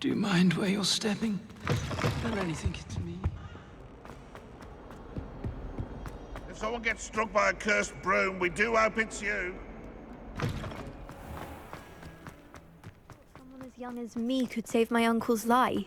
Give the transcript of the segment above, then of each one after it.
Do you mind where you're stepping? Don't really think it's me. If someone gets struck by a cursed broom, we do hope it's you. Someone as young as me could save my uncle's life.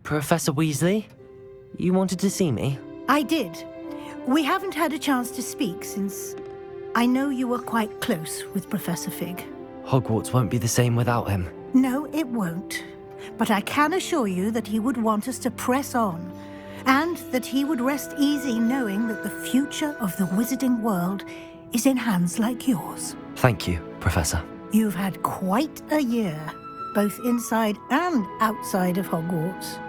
Professor Weasley? You wanted to see me? I did. We haven't had a chance to speak since I know you were quite close with Professor Fig. Hogwarts won't be the same without him. No, it won't. But I can assure you that he would want us to press on, and that he would rest easy knowing that the future of the wizarding world is in hands like yours. Thank you, Professor. You've had quite a year, both inside and outside of Hogwarts.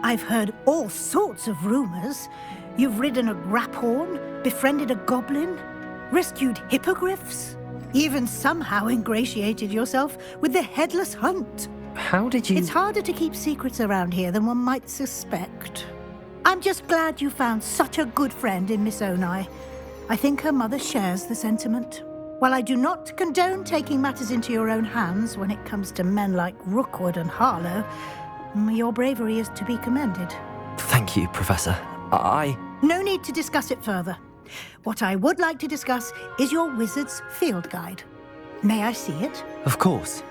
I've heard all sorts of rumors. You've ridden a graphorn, befriended a goblin, rescued hippogriffs, even somehow ingratiated yourself with the Headless Hunt. How did you... It's harder to keep secrets around here than one might suspect. I'm just glad you found such a good friend in Miss Onai. I think her mother shares the sentiment. While I do not condone taking matters into your own hands when it comes to men like Rookwood and Harlow, your bravery is to be commended. Thank you, Professor. No need to discuss it further. What I would like to discuss is your wizard's field guide. May I see it? Of course.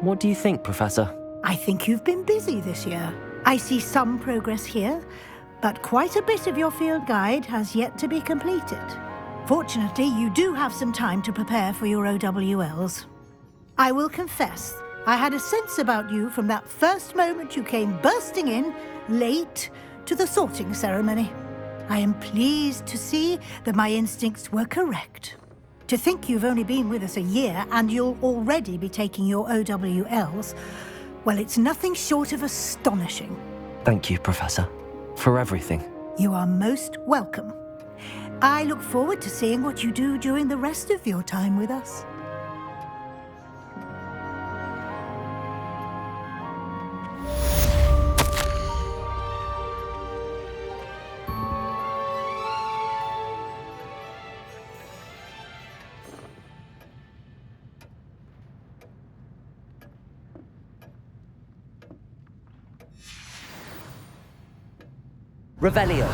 What do you think, Professor? I think you've been busy this year. I see some progress here, but quite a bit of your field guide has yet to be completed. Fortunately, you do have some time to prepare for your OWLs. I will confess, I had a sense about you from that first moment you came bursting in, late, to the sorting ceremony. I am pleased to see that my instincts were correct. To think you've only been with us a year and you'll already be taking your OWLs, well, it's nothing short of astonishing. Thank you, Professor, for everything. You are most welcome. I look forward to seeing what you do during the rest of your time with us. Revelio.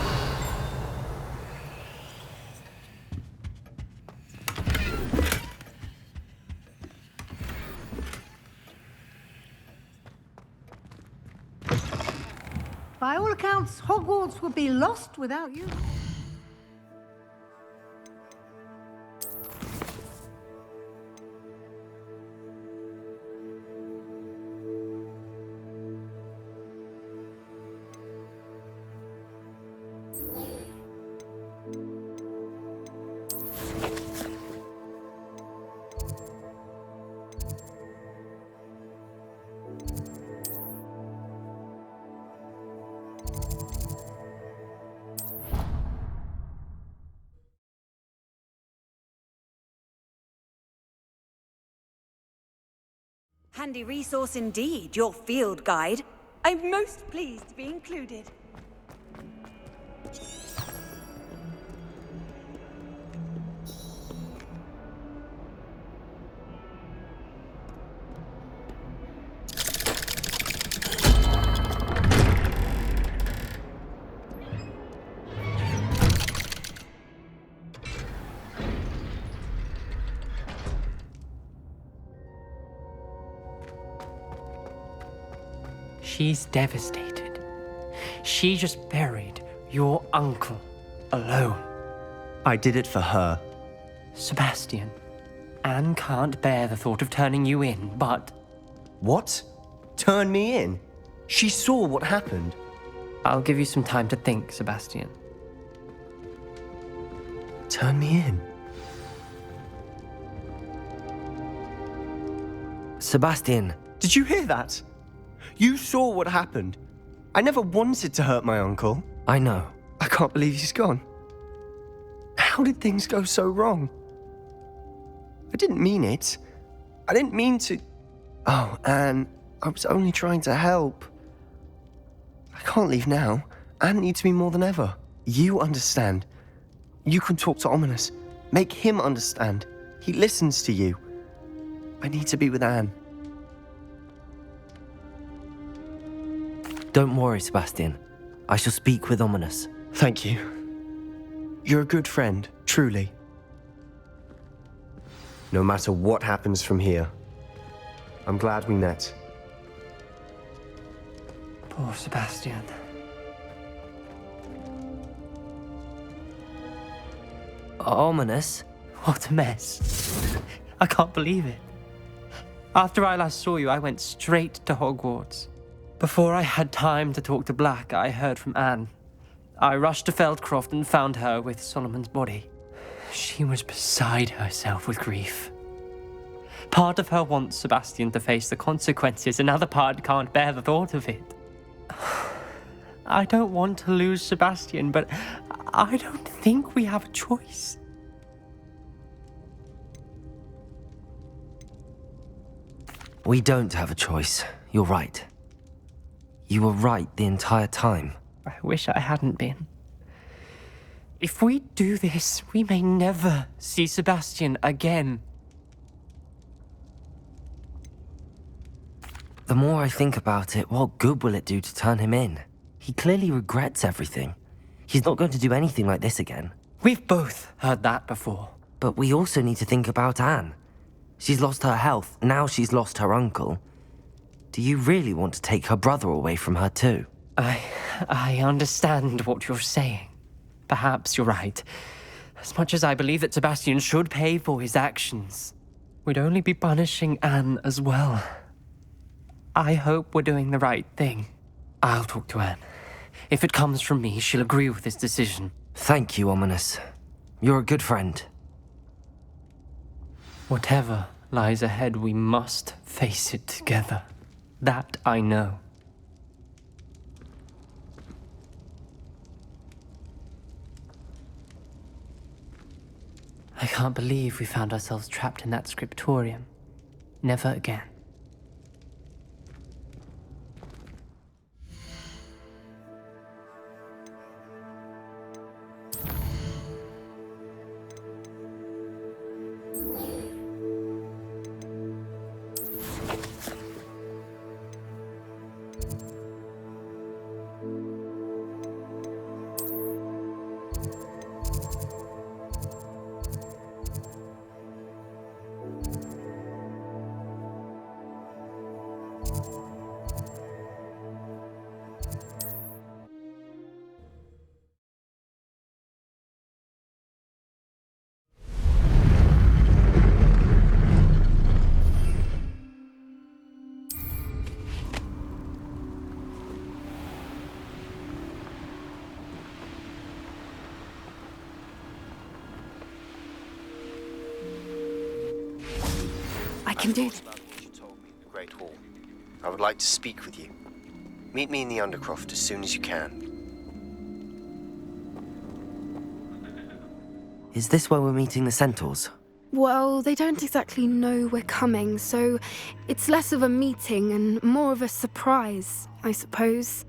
By all accounts, Hogwarts would be lost without you. Handy resource indeed, your field guide. I'm most pleased to be included. She's devastated. She just buried your uncle alone. I did it for her. Sebastian, Anne can't bear the thought of turning you in, but... What? Turn me in? She saw what happened. I'll give you some time to think, Sebastian. Turn me in? Sebastian, Did you hear that? You saw what happened. I never wanted to hurt my uncle. I know. I can't believe he's gone. How did things go so wrong? I didn't mean it. I didn't mean to... Oh, Anne, I was only trying to help. I can't leave now. Anne needs me more than ever. You understand. You can talk to Ominous. Make him understand. He listens to you. I need to be with Anne. Don't worry, Sebastian. I shall speak with Ominous. Thank you. You're a good friend, truly. No matter what happens from here, I'm glad we met. Poor Sebastian. Ominous? What a mess. I can't believe it. After I last saw you, I went straight to Hogwarts. Before I had time to talk to Black, I heard from Anne. I rushed to Feldcroft and found her with Solomon's body. She was beside herself with grief. Part of her wants Sebastian to face the consequences, another part can't bear the thought of it. I don't want to lose Sebastian, but I don't think we have a choice. We don't have a choice. You're right. You were right the entire time. I wish I hadn't been. If we do this, we may never see Sebastian again. The more I think about it, what good will it do to turn him in? He clearly regrets everything. He's not going to do anything like this again. We've both heard that before. But we also need to think about Anne. She's lost her health, now she's lost her uncle. Do you really want to take her brother away from her too? I understand what you're saying. Perhaps you're right. As much as I believe that Sebastian should pay for his actions, we'd only be punishing Anne as well. I hope we're doing the right thing. I'll talk to Anne. If it comes from me, she'll agree with this decision. Thank you, Ominous. You're a good friend. Whatever lies ahead, we must face it together. That I know. I can't believe we found ourselves trapped in that scriptorium. Never again. I can do it. You told me in the Great Hall. I would like to speak with you. Meet me in the Undercroft as soon as you can. Is this where we're meeting the Centaurs? Well, they don't exactly know we're coming, so it's less of a meeting and more of a surprise, I suppose.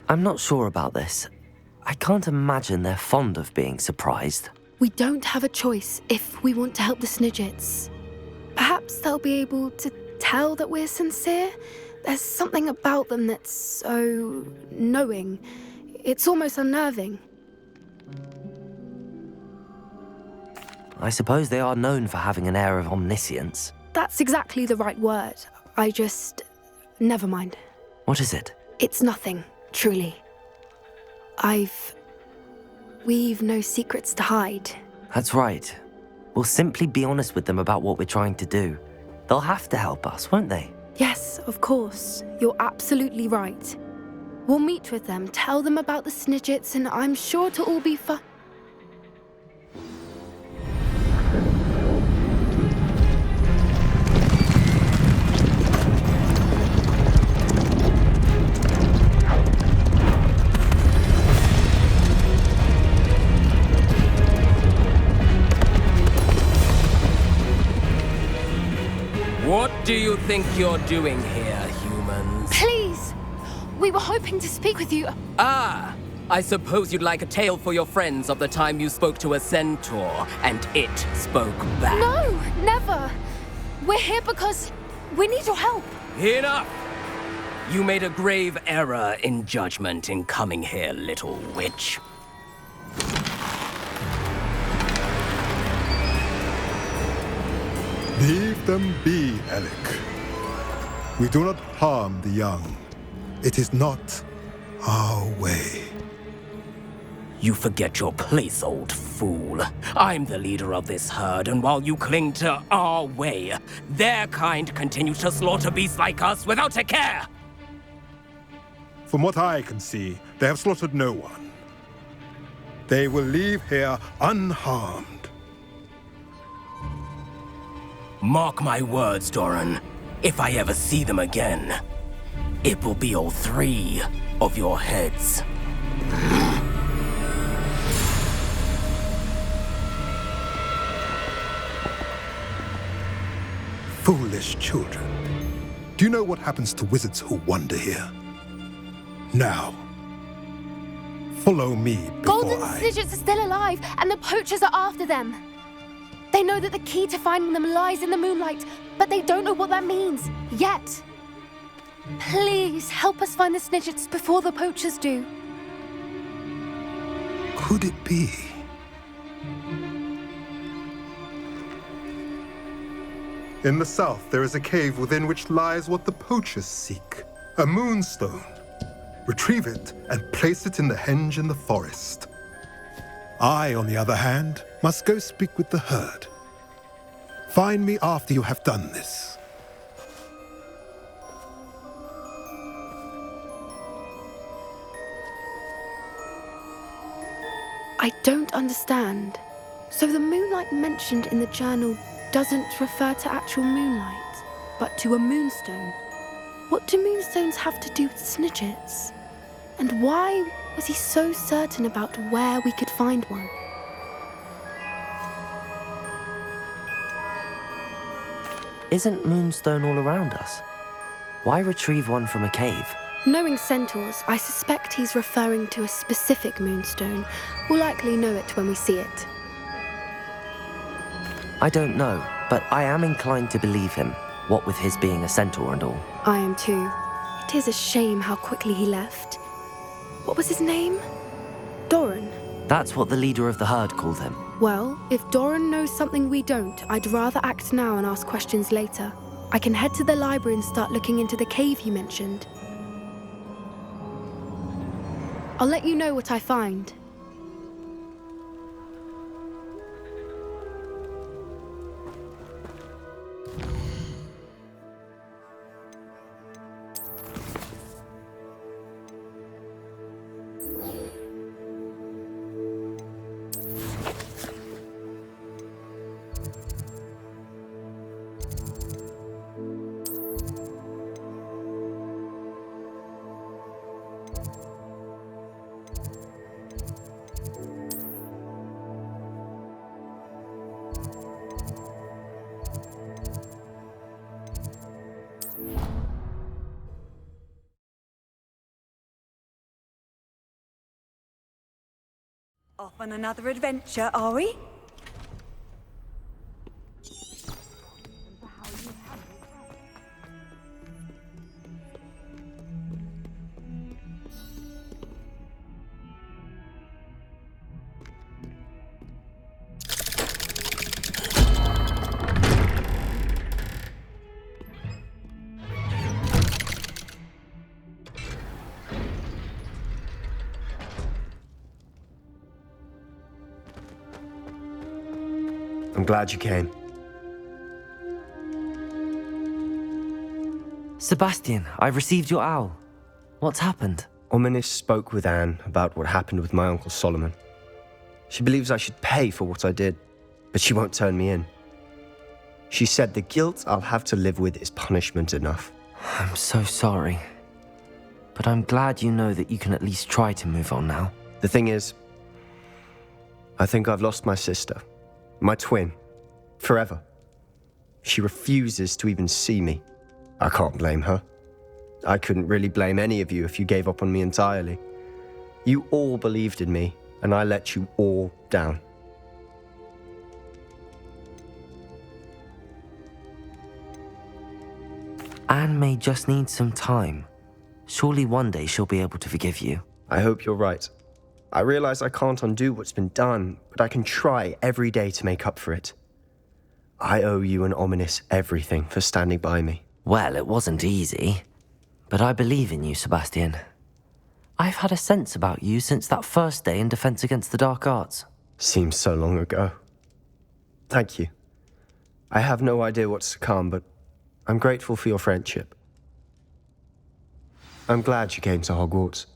I'm not sure about this. I can't imagine they're fond of being surprised. We don't have a choice if we want to help the Snidgets. Perhaps they'll be able to tell that we're sincere. There's something about them that's so knowing. It's almost unnerving. I suppose they are known for having an air of omniscience. That's exactly the right word. Never mind. What is it? It's nothing, truly. We've no secrets to hide. That's right. We'll simply be honest with them about what we're trying to do. They'll have to help us, won't they? Yes, of course. You're absolutely right. We'll meet with them, tell them about the Snidgets, and I'm sure it'll all be fun. What do you think you're doing here, humans? Please! We were hoping to speak with you. Ah! I suppose you'd like a tale for your friends of the time you spoke to a centaur, and it spoke back. No, never. We're here because we need your help. Enough! You made a grave error in judgment in coming here, little witch. Leave them be, Alec. We do not harm the young. It is not our way. You forget your place, old fool. I'm the leader of this herd, and while you cling to our way, their kind continue to slaughter beasts like us without a care! From what I can see, they have slaughtered no one. They will leave here unharmed. Mark my words, Doran. If I ever see them again, it will be all 3 of your heads. Foolish children. Do you know what happens to wizards who wander here? Now, follow me before Golden I... Snidgets are still alive, and the poachers are after them. They know that the key to finding them lies in the moonlight, but they don't know what that means, yet. Please, help us find the Snidgets before the poachers do. Could it be? In the south, there is a cave within which lies what the poachers seek. A moonstone. Retrieve it and place it in the henge in the forest. I, on the other hand, must go speak with the herd. Find me after you have done this. I don't understand. So the moonlight mentioned in the journal doesn't refer to actual moonlight, but to a moonstone. What do moonstones have to do with Snidgets? And why was he so certain about where we could find one? Isn't Moonstone all around us? Why retrieve one from a cave? Knowing centaurs, I suspect he's referring to a specific moonstone. We'll likely know it when we see it. I don't know, but I am inclined to believe him, what with his being a centaur and all. I am too. It is a shame how quickly he left. What was his name? Doran. That's what the leader of the herd called him. Well, if Doran knows something we don't, I'd rather act now and ask questions later. I can head to the library and start looking into the cave you mentioned. I'll let you know what I find. Off on another adventure, are we? I'm glad you came. Sebastian, I received your owl. What's happened? Ominis spoke with Anne about what happened with my Uncle Solomon. She believes I should pay for what I did, but she won't turn me in. She said the guilt I'll have to live with is punishment enough. I'm so sorry. But I'm glad you know that you can at least try to move on now. The thing is, I think I've lost my sister. My twin. Forever. She refuses to even see me. I can't blame her. I couldn't really blame any of you if you gave up on me entirely. You all believed in me, and I let you all down. Anne may just need some time. Surely one day she'll be able to forgive you. I hope you're right. I realize I can't undo what's been done, but I can try every day to make up for it. I owe you and Ominous everything for standing by me. Well, it wasn't easy, but I believe in you, Sebastian. I've had a sense about you since that first day in Defense Against the Dark Arts. Seems so long ago. Thank you. I have no idea what's to come, but I'm grateful for your friendship. I'm glad you came to Hogwarts.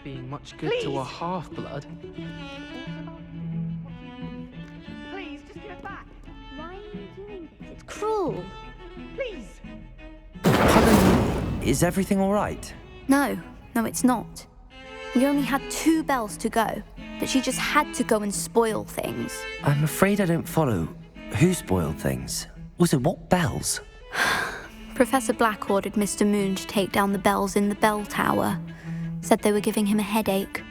Being much good to a half-blood. Please, just give it back. Why are you doing this? It's cruel. Please. Pardon me, is everything all right? No, it's not. We only had 2 bells to go, but she just had to go and spoil things. I'm afraid I don't follow. Who spoiled things? Also, what bells? Professor Black ordered Mr. Moon to take down the bells in the bell tower. Said they were giving him a headache.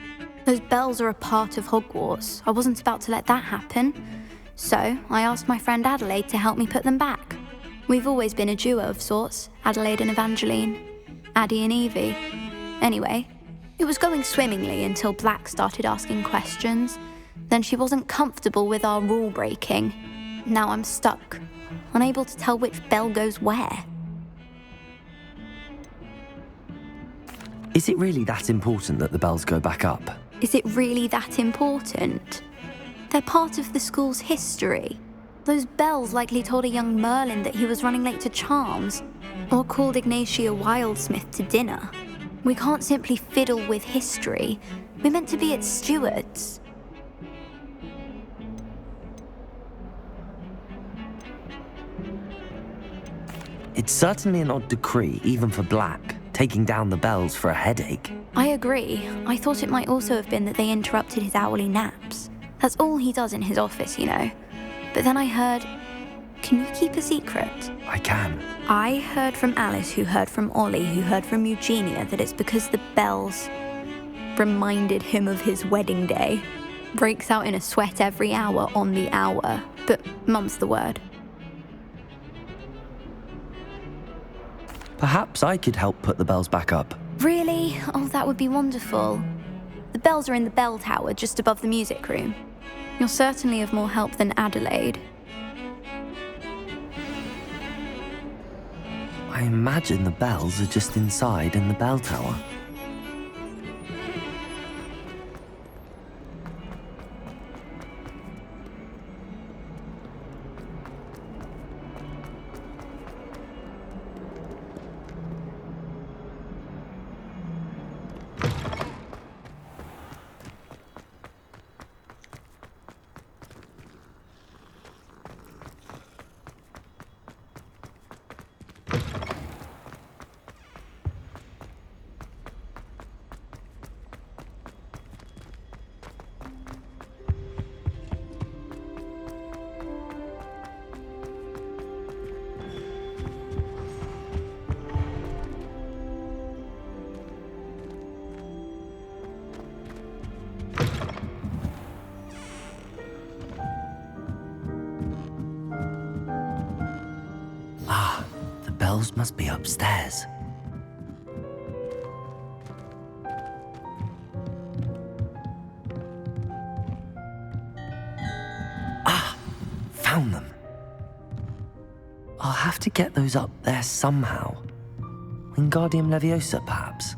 Those bells are a part of Hogwarts. I wasn't about to let that happen. So I asked my friend Adelaide to help me put them back. We've always been a duo of sorts, Adelaide and Evangeline. Addie and Evie. Anyway, it was going swimmingly until Black started asking questions. Then she wasn't comfortable with our rule breaking. Now I'm stuck, unable to tell which bell goes where. Is it really that important that the bells go back up? Is it really that important? They're part of the school's history. Those bells likely told a young Merlin that he was running late to Charms, or called Ignatia Wildsmith to dinner. We can't simply fiddle with history. We're meant to be its stewards. It's certainly an odd decree, even for Black, taking down the bells for a headache. I agree. I thought it might also have been that they interrupted his hourly naps. That's all he does in his office, you know. But then I heard... Can you keep a secret? I can. I heard from Alice, who heard from Ollie, who heard from Eugenia, that it's because the bells reminded him of his wedding day. Breaks out in a sweat every hour on the hour. But mum's the word. Perhaps I could help put the bells back up. Really? Oh, that would be wonderful. The bells are in the bell tower just above the music room. You're certainly of more help than Adelaide. I imagine the bells are just inside in the bell tower. bells must be upstairs. Ah, found them. I'll have to get those up there somehow. Wingardium Leviosa, perhaps?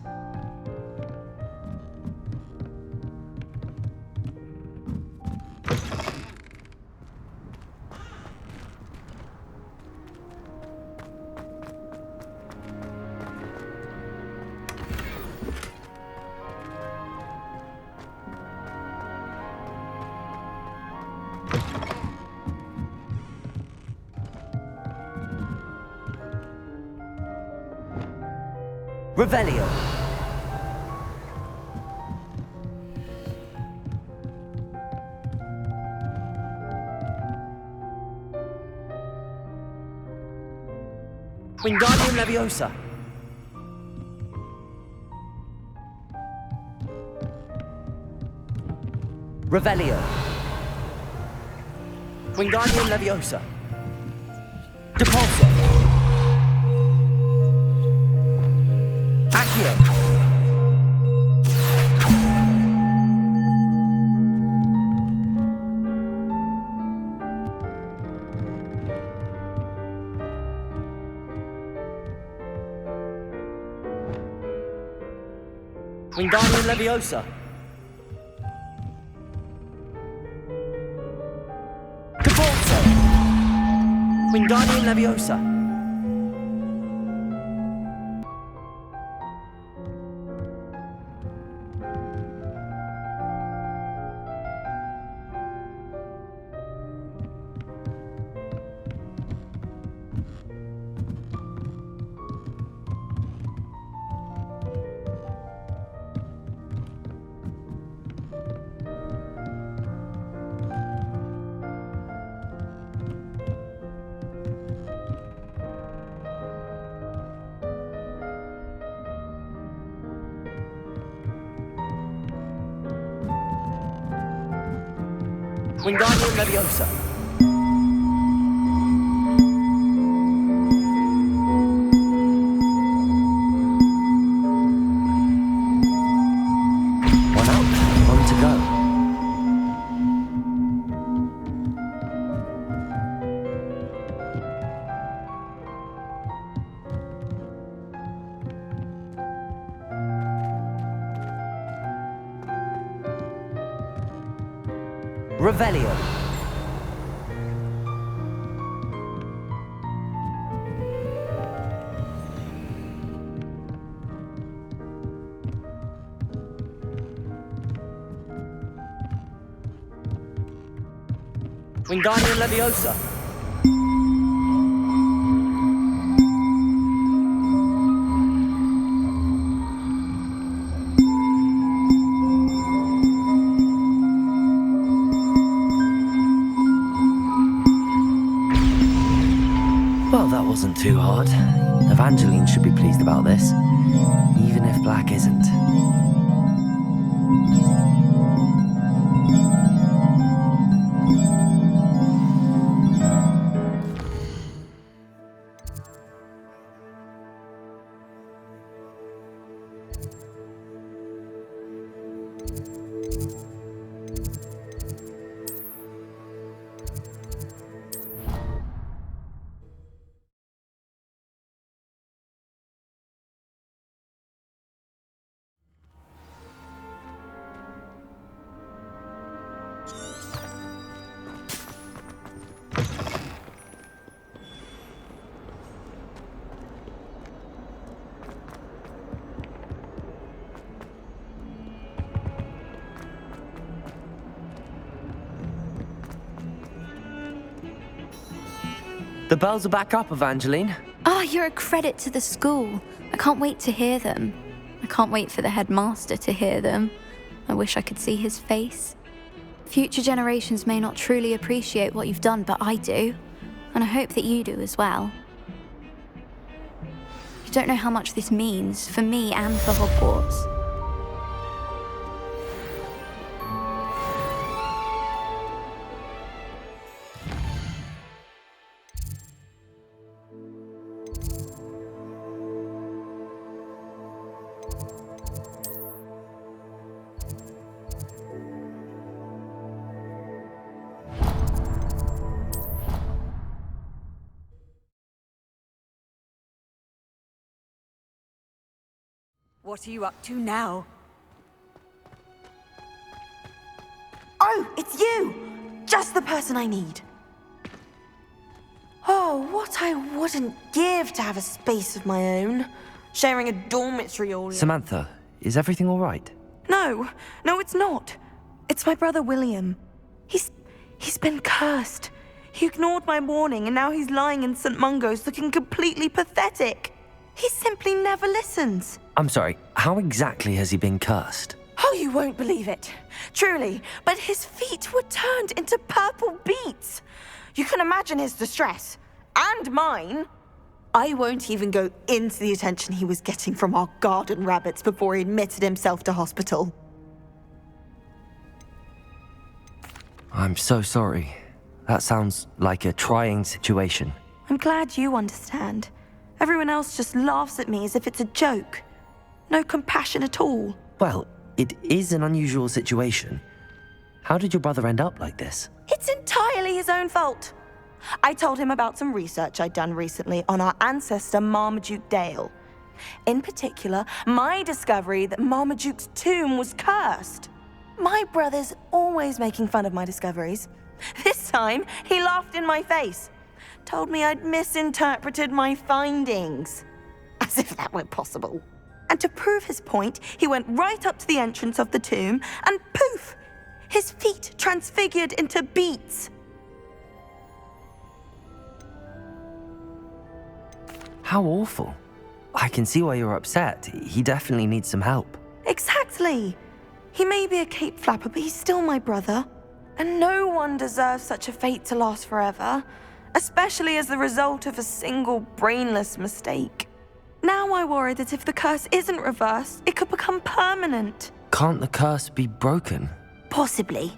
Revelio. Wingardium Leviosa. Revelio. Wingardium Leviosa. Depulso. Accio. Wingardium Leviosa. Depulso. Wingardium Leviosa. Wingardium Leviosa. One out, one to go. Revelio. Wingardium Leviosa. Well, that wasn't too hard. Evangeline should be pleased about this, even if Black isn't. The bells are back up, Evangeline. Oh, you're a credit to the school. I can't wait to hear them. I can't wait for the headmaster to hear them. I wish I could see his face. Future generations may not truly appreciate what you've done, but I do. And I hope that you do as well. You don't know how much this means for me and for Hogwarts. What are you up to now? Oh, it's you! Just the person I need. Oh, what I wouldn't give to have a space of my own. Sharing a dormitory all... Samantha, is everything all right? No, it's not. It's my brother William. He's been cursed. He ignored my warning and now he's lying in St. Mungo's looking completely pathetic. He simply never listens. I'm sorry, how exactly has he been cursed? Oh, you won't believe it. Truly, but his feet were turned into purple beets. You can imagine his distress. And mine. I won't even go into the attention he was getting from our garden rabbits before he admitted himself to hospital. I'm so sorry. That sounds like a trying situation. I'm glad you understand. Everyone else just laughs at me as if it's a joke. No compassion at all. Well, it is an unusual situation. How did your brother end up like this? It's entirely his own fault. I told him about some research I'd done recently on our ancestor Marmaduke Dale. In particular, my discovery that Marmaduke's tomb was cursed. My brother's always making fun of my discoveries. This time, he laughed in my face. Told me I'd misinterpreted my findings. As if that were possible. And to prove his point, he went right up to the entrance of the tomb and poof! His feet transfigured into beets. How awful. I can see why you're upset. He definitely needs some help. Exactly. He may be a cape flapper, but he's still my brother. And no one deserves such a fate to last forever, especially as the result of a single brainless mistake. Now I worry that if the curse isn't reversed, it could become permanent. Can't the curse be broken? Possibly.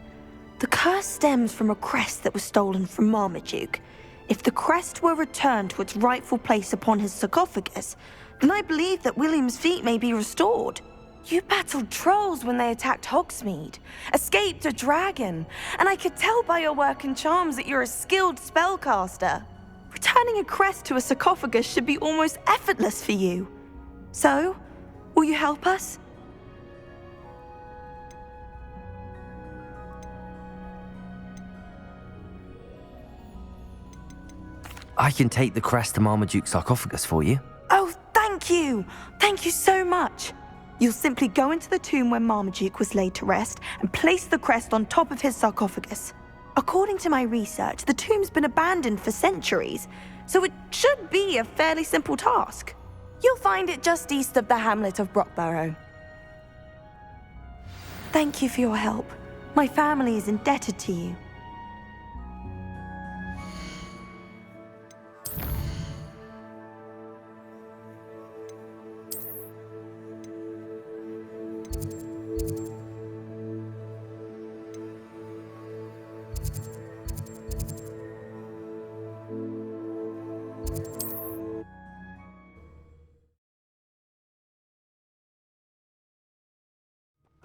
The curse stems from a crest that was stolen from Marmaduke. If the crest were returned to its rightful place upon his sarcophagus, then I believe that William's feet may be restored. You battled trolls when they attacked Hogsmeade, escaped a dragon, and I could tell by your work and charms that you're a skilled spellcaster. Returning a crest to a sarcophagus should be almost effortless for you. So, will you help us? I can take the crest to Marmaduke's sarcophagus for you. Oh, thank you! Thank you so much! You'll simply go into the tomb where Marmaduke was laid to rest and place the crest on top of his sarcophagus. According to my research, the tomb's been abandoned for centuries, so it should be a fairly simple task. You'll find it just east of the hamlet of Brockborough. Thank you for your help. My family is indebted to you.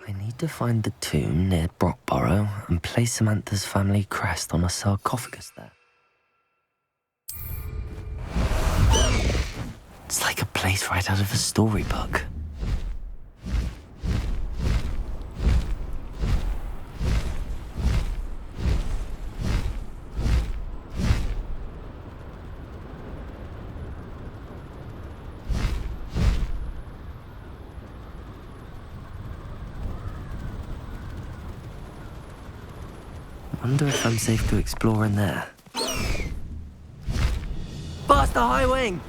I need to find the tomb near Brockborough and place Samantha's family crest on a sarcophagus there. It's like a place right out of a storybook. Wonder if I'm safe to explore in there. Past the high wing!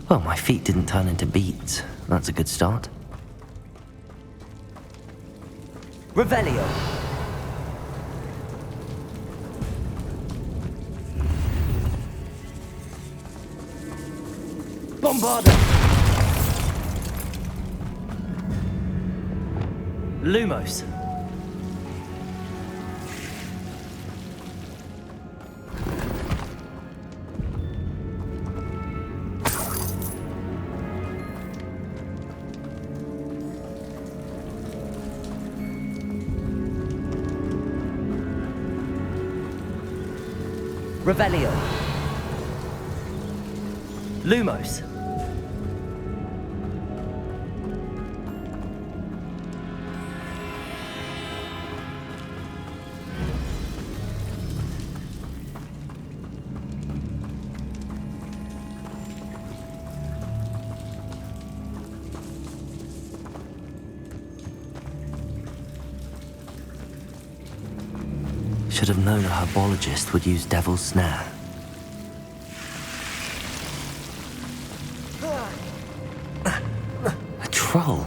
Well, my feet didn't turn into beets. That's a good start. Revelio. Bombarda. Lumos. Revelio. Lumos. Should have known a herbologist would use Devil's Snare. A troll?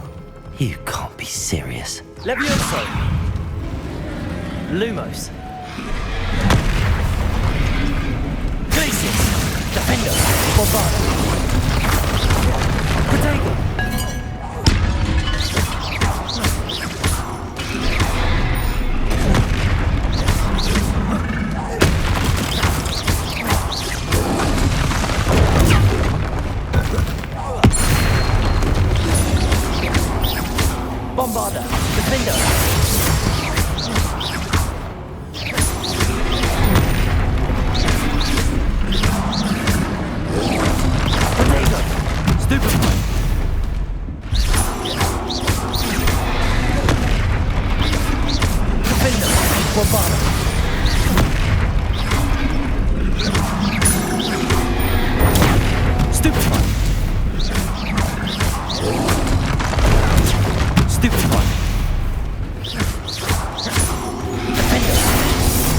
You can't be serious. Levioso! Lumos! Glacius! Defender! Bombarda! Protego! Bombarda! Defender! Protego! Stupefy! Defender! Bombarda! Stupefy! Stupefy! Defender!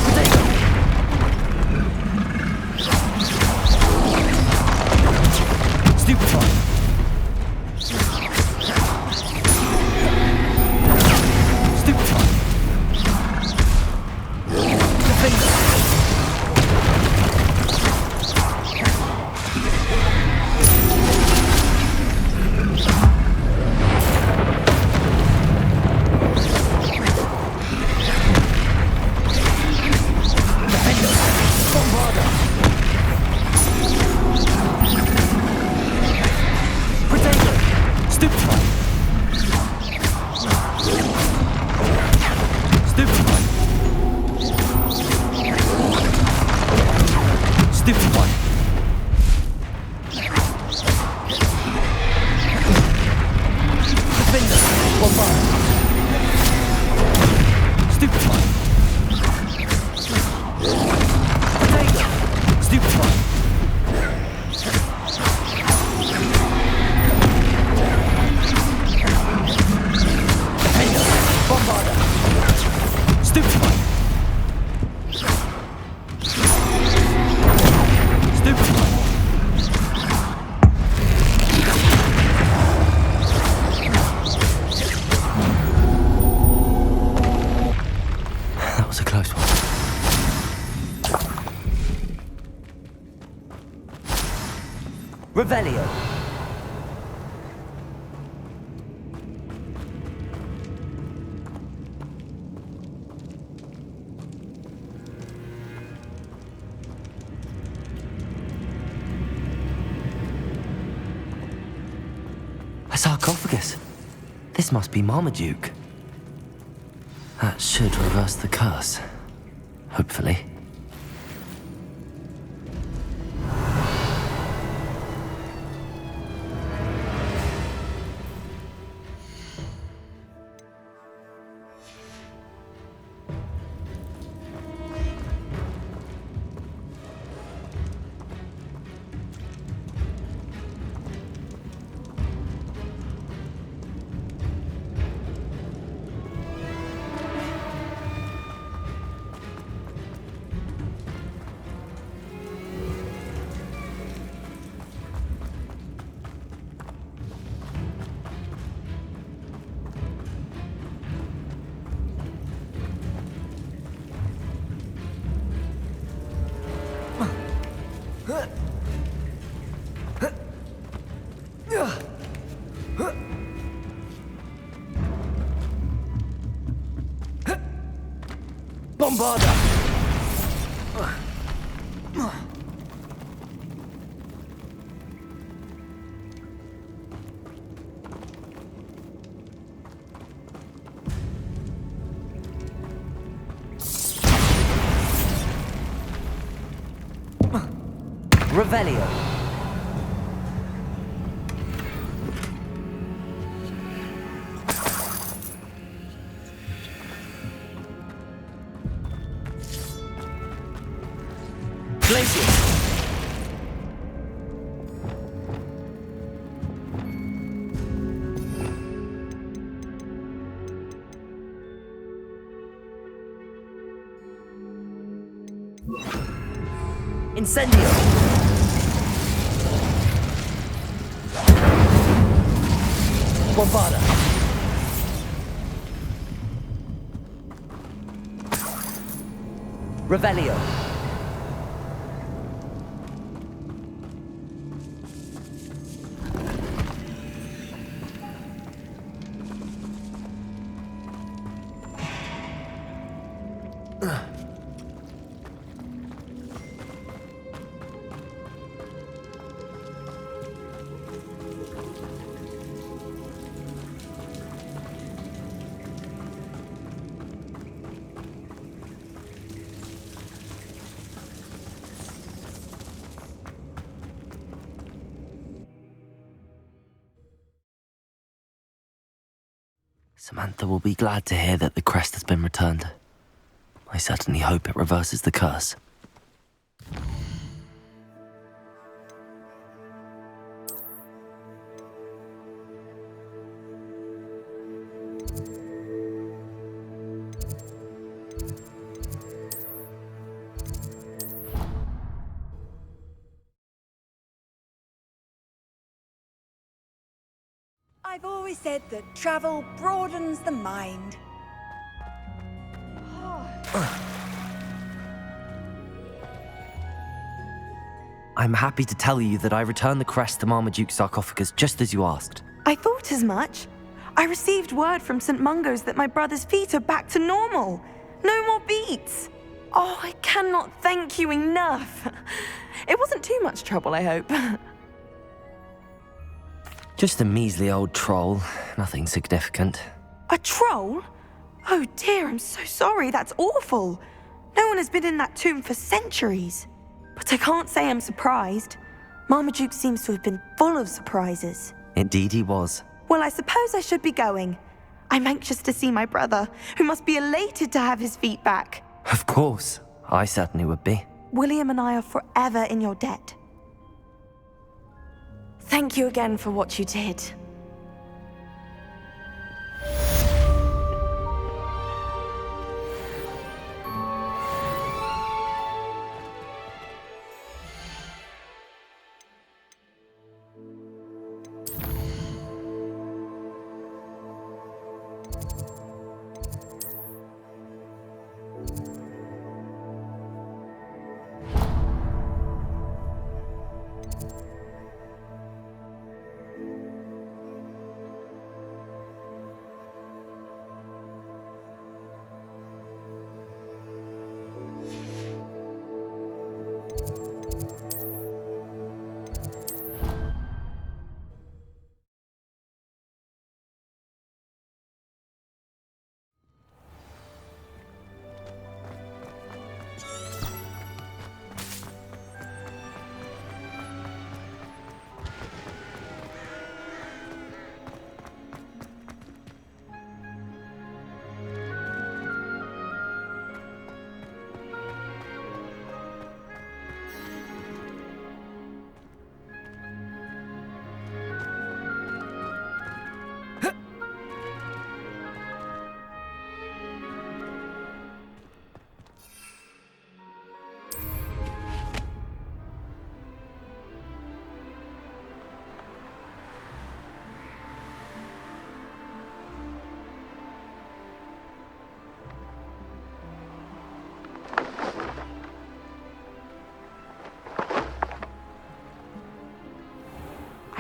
Protego! Stupefy! Stupefy! Defender! Bombarda! Protego! Stupefy! Stupefy! Stupefy! Defender! Bombarda! Stupefy! Protego! Stupefy! Defender! Bombarda! Stupefy! Stupefy! That was a close one. Revelio. A sarcophagus. This must be Marmaduke. That should reverse the curse. Hopefully. Bombarda! Revelio. Glacius. Incendio. Bombarda. Revelio. Samantha will be glad to hear that the crest has been returned. I certainly hope it reverses the curse. I've always said that travel broadens the mind. I'm happy to tell you that I returned the crest to Marmaduke's sarcophagus just as you asked. I thought as much. I received word from St. Mungo's that my brother's feet are back to normal. No more beats. Oh, I cannot thank you enough. It wasn't too much trouble, I hope. Just a measly old troll, nothing significant. A troll? Oh dear, I'm so sorry, that's awful. No one has been in that tomb for centuries. But I can't say I'm surprised. Marmaduke seems to have been full of surprises. Indeed he was. Well, I suppose I should be going. I'm anxious to see my brother, who must be elated to have his feet back. Of course, I certainly would be. William and I are forever in your debt. Thank you again for what you did.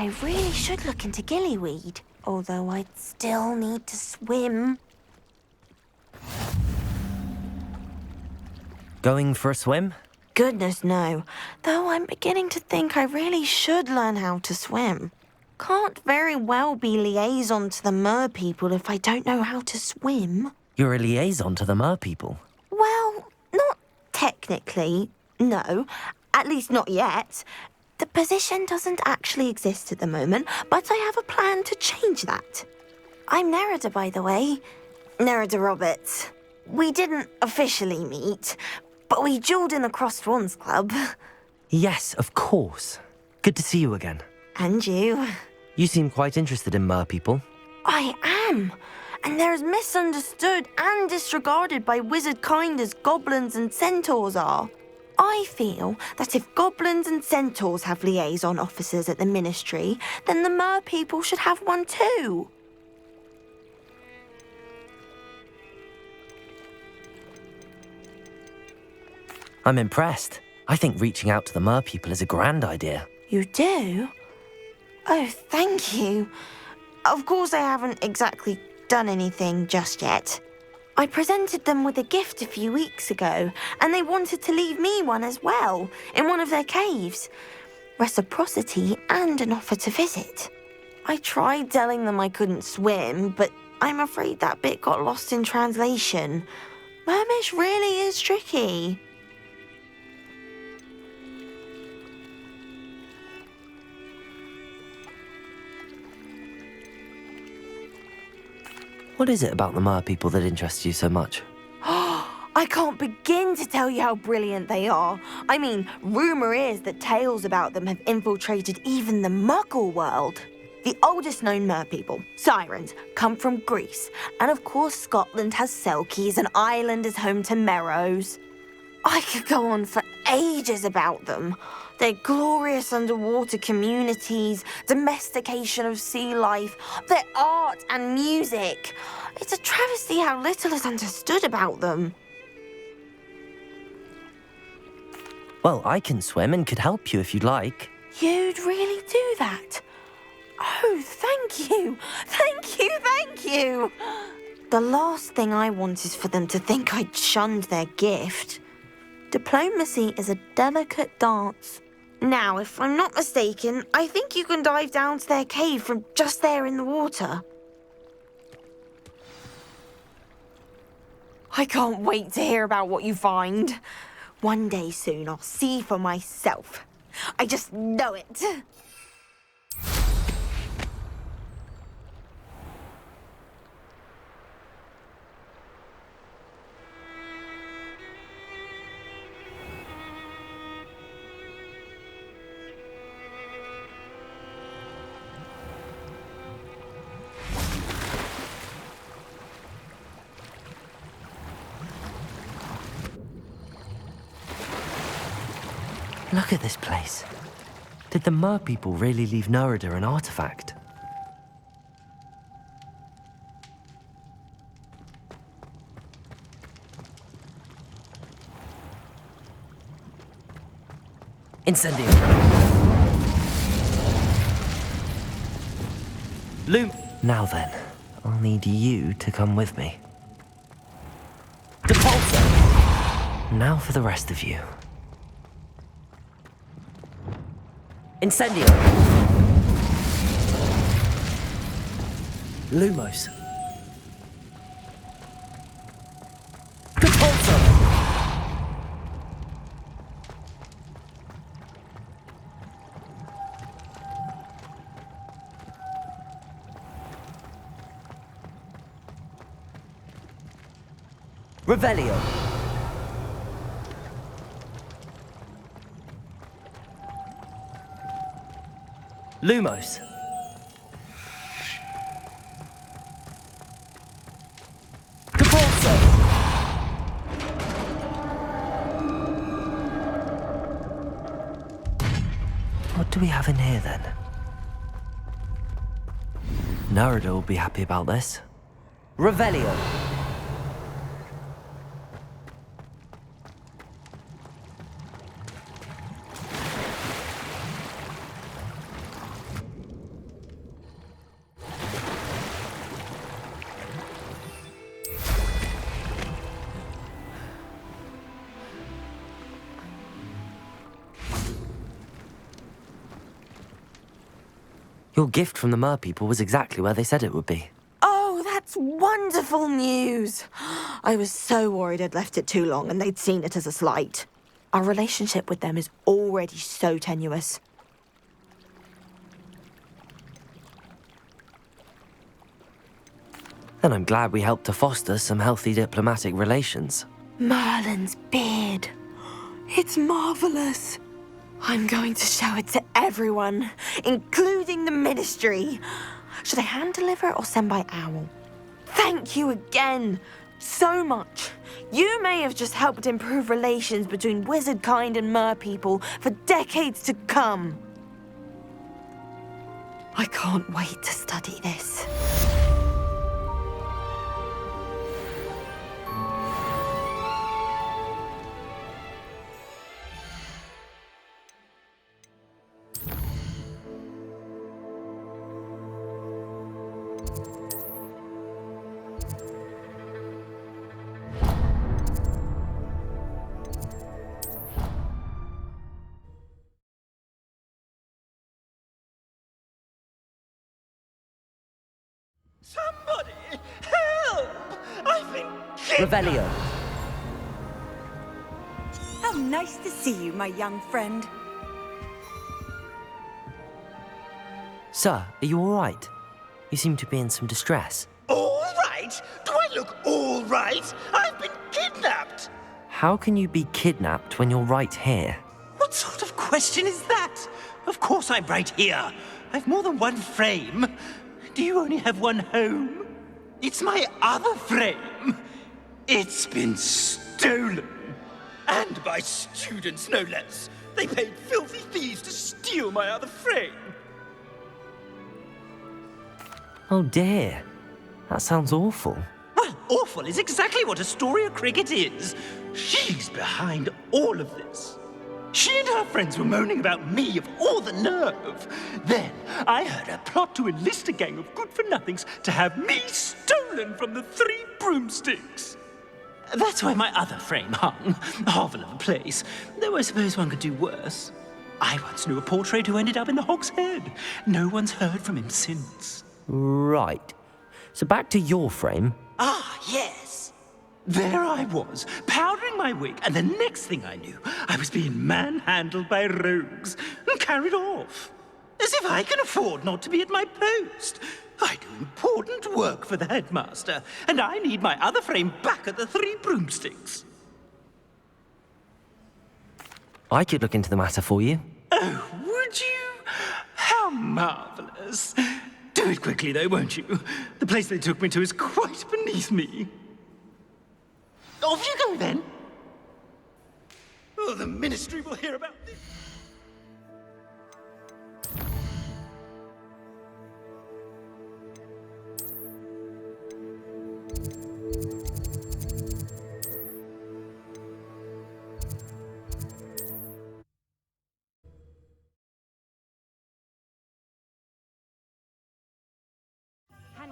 I really should look into gillyweed, although I'd still need to swim. Going for a swim? Goodness, no. Though I'm beginning to think I really should learn how to swim. Can't very well be liaison to the mer people if I don't know how to swim. You're a liaison to the mer people. Well, not technically, no. At least not yet. The position doesn't actually exist at the moment, but I have a plan to change that. I'm Nerida, by the way. Nerida Roberts. We didn't officially meet, but we duelled in the Crossed Wands Club. Yes, of course. Good to see you again. And you. You seem quite interested in mer people. I am. And they're as misunderstood and disregarded by wizard kind as goblins and centaurs are. I feel that if goblins and centaurs have liaison officers at the Ministry, then the mer people should have one too. I'm impressed. I think reaching out to the mer people is a grand idea. You do? Oh, thank you. Of course I haven't exactly done anything just yet. I presented them with a gift a few weeks ago, and they wanted to leave me one as well, in one of their caves. Reciprocity and an offer to visit. I tried telling them I couldn't swim, but I'm afraid that bit got lost in translation. Mermish really is tricky. What is it about the mer people that interests you so much? I can't begin to tell you how brilliant they are. I mean, rumour is that tales about them have infiltrated even the Muggle world. The oldest known mer people, sirens, come from Greece. And of course Scotland has Selkies and Ireland is home to Merrows. I could go on for ages about them. Their glorious underwater communities, domestication of sea life, their art and music. It's a travesty how little is understood about them. Well, I can swim and could help you if you'd like. You'd really do that? Oh, thank you. Thank you, thank you. The last thing I want is for them to think I'd shunned their gift. Diplomacy is a delicate dance. Now, if I'm not mistaken, I think you can dive down to their cave from just there in the water. I can't wait to hear about what you find. One day soon, I'll see for myself. I just know it. Look at this place. Did the mer people really leave Nerida an artifact? Incendio! Loom! Now then, I'll need you to come with me. Depulsor! Now for the rest of you. Incendio! Lumos. Depulsor! Revelio. Lumos. Depulsor. What do we have in here then? Nerida will be happy about this. Revelio. Your gift from the Mer people was exactly where they said it would be. Oh, that's wonderful news. I was so worried I'd left it too long and they'd seen it as a slight. Our relationship with them is already so tenuous. And I'm glad we helped to foster some healthy diplomatic relations. Merlin's beard. It's marvelous. I'm going to show it to everyone, including the Ministry. Should I hand deliver it or send by owl? Thank you again so much. You may have just helped improve relations between wizard kind and mer people for decades to come. I can't wait to study this. Somebody! Help! I've been kidnapped! Revelio. How nice to see you, my young friend. Sir, are you all right? You seem to be in some distress. All right? Do I look all right? I've been kidnapped! How can you be kidnapped when you're right here? What sort of question is that? Of course I'm right here. I've more than one frame. Do you only have one home? It's my other frame. It's been stolen. And by students, no less. They paid filthy thieves to steal my other frame. Oh dear. That sounds awful. Well, awful is exactly what Astoria Cricket is. She's behind all of this. She and her friends were moaning about me of all the nerve. Then I heard her plot to enlist a gang of good-for-nothings to have me stolen from the Three Broomsticks. That's where my other frame hung. A hovel of a place, though I suppose one could do worse. I once knew a portrait who ended up in the Hog's Head. No one's heard from him since. Right. So back to your frame. Ah, yes. There I was, powdering my wig, and the next thing I knew, I was being manhandled by rogues and carried off. As if I can afford not to be at my post. I do important work for the headmaster, and I need my other frame back at the Three Broomsticks. I could look into the matter for you. Oh, would you? How marvelous. Do it quickly, though, won't you? The place they took me to is quite beneath me. Off you go, then. Oh, the Ministry will hear about this.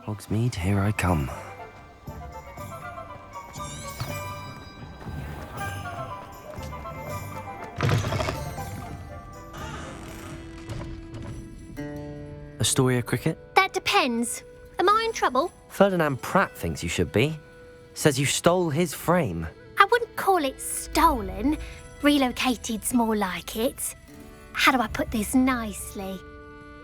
Hogsmeade, here I come. Astoria Cricket? That depends. Am I in trouble? Ferdinand Pratt thinks you should be. Says you stole his frame. I wouldn't call it stolen. Relocated's more like it. How do I put this nicely?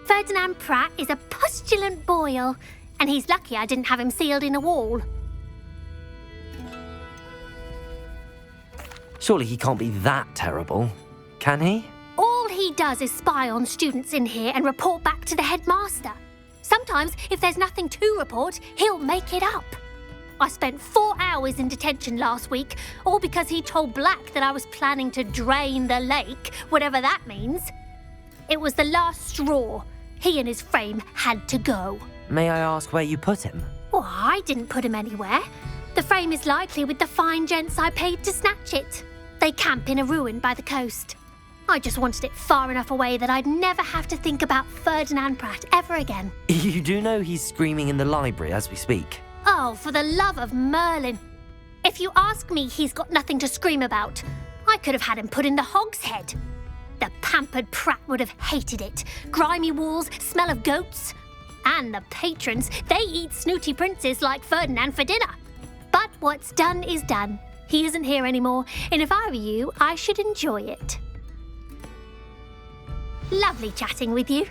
Ferdinand Pratt is a postulant boil, and he's lucky I didn't have him sealed in a wall. Surely he can't be that terrible, can he? All he does is spy on students in here and report back to the headmaster. Sometimes, if there's nothing to report, he'll make it up. I spent 4 hours in detention last week, all because he told Black that I was planning to drain the lake, whatever that means. It was the last straw. He and his frame had to go. May I ask where you put him? Well, I didn't put him anywhere. The frame is likely with the fine gents I paid to snatch it. They camp in a ruin by the coast. I just wanted it far enough away that I'd never have to think about Ferdinand Pratt ever again. You do know he's screaming in the library as we speak. Oh, for the love of Merlin. If you ask me, he's got nothing to scream about. I could have had him put in the Hog's Head. The pampered prat would have hated it. Grimy walls, smell of goats. And the patrons, they eat snooty princes like Ferdinand for dinner. But what's done is done. He isn't here anymore, and if I were you, I should enjoy it. Lovely chatting with you.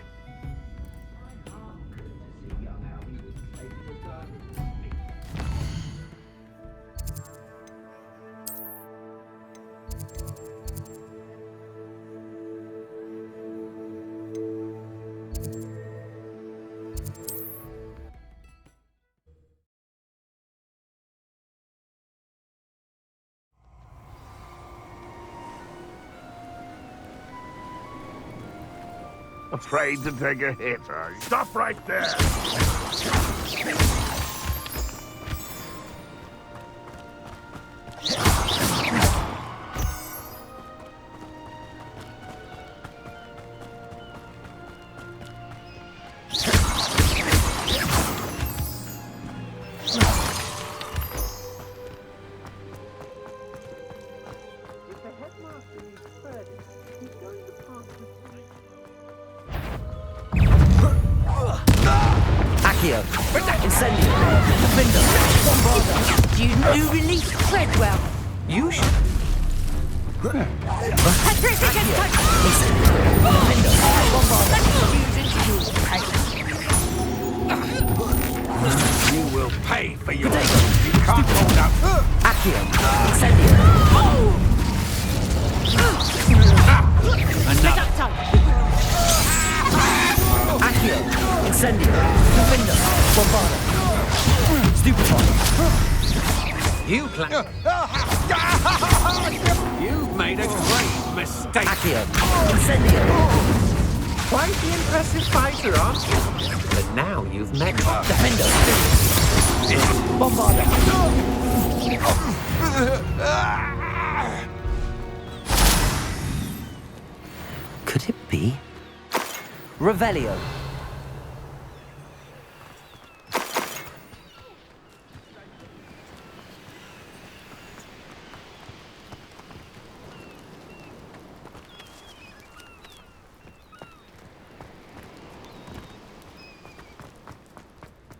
Afraid to take a hit, are you? Stop right there! You released Treadwell. You should. You will pay for your... You can't hold out. Accio. Incendio. Accio. Incendio. Defender. Bombarda. Stupefy. You You've made a great mistake. Accio. Incendio. Quite the impressive fighter, aren't you? But now you've met Defender. Bombarda. Could it be? Revelio.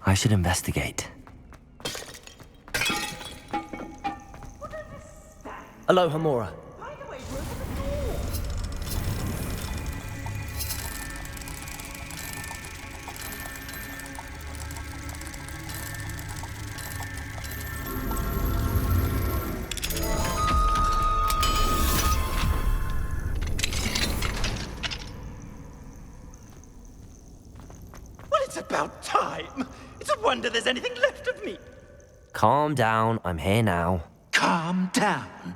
I should investigate. Aloha, Mora. Well, it's about time. It's a wonder there's anything left of me. Calm down, I'm here now. Calm down.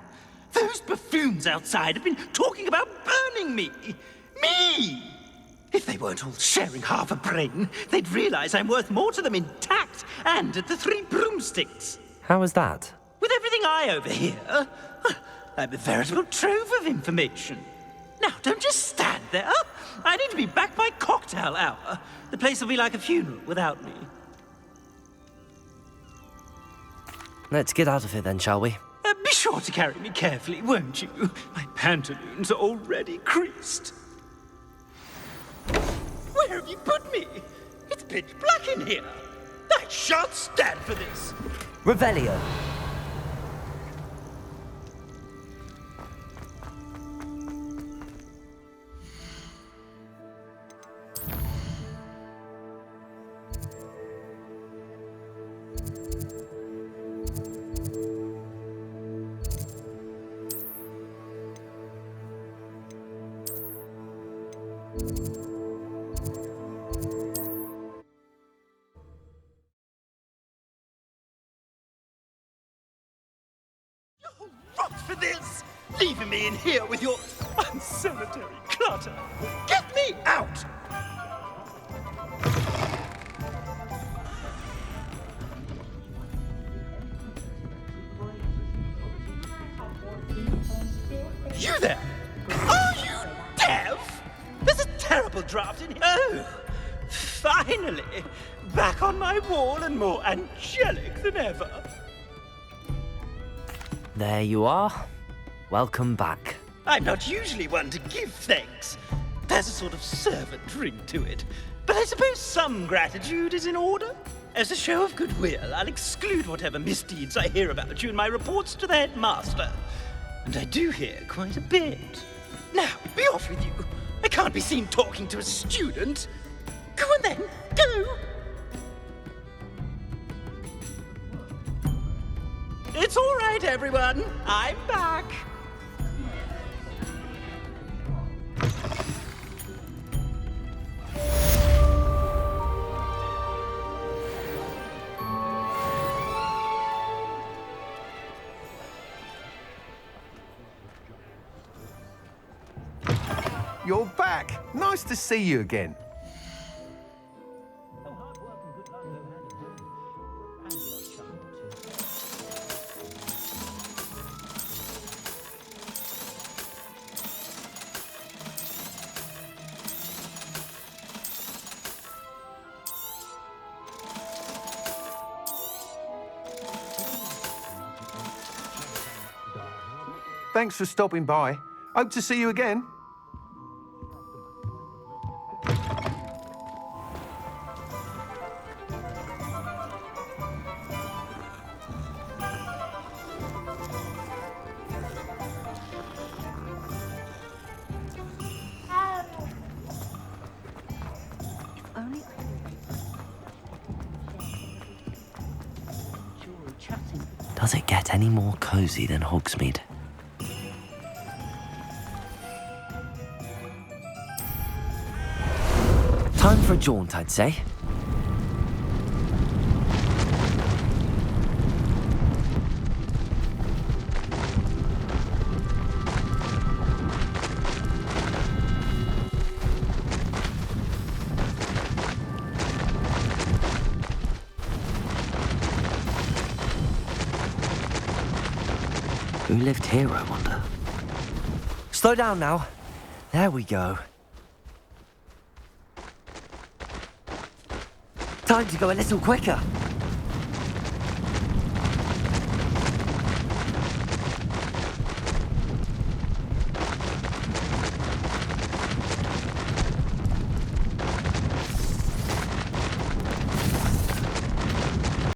Those buffoons outside have been talking about burning me. Me! If they weren't all sharing half a brain, they'd realize I'm worth more to them intact and at the Three Broomsticks. How was that? With everything I overhear, I'm a veritable trove of information. Now, don't just stand there. I need to be back by cocktail hour. The place will be like a funeral without me. Let's get out of here then, shall we? Be sure to carry me carefully, won't you? My pantaloons are already creased. Where have you put me? It's pitch black in here. I shan't stand for this. Revelio. Rot for this! Leaving me in here with your unsanitary clutter. Get me out! You there! Are you deaf? There's a terrible draft in here. Oh, finally! Back on my wall and more angelic than ever. There you are. Welcome back. I'm not usually one to give thanks. There's a sort of servant ring to it. But I suppose some gratitude is in order. As a show of goodwill, I'll exclude whatever misdeeds I hear about you in my reports to the headmaster. And I do hear quite a bit. Now, be off with you. I can't be seen talking to a student. Go on then, go! It's all right, everyone. I'm back. You're back. Nice to see you again. Thanks for stopping by. Hope to see you again. Does it get any more cozy than Hogsmeade? Time for a jaunt, I'd say. Who lived here, I wonder? Slow down now. There we go. Time to go a little quicker.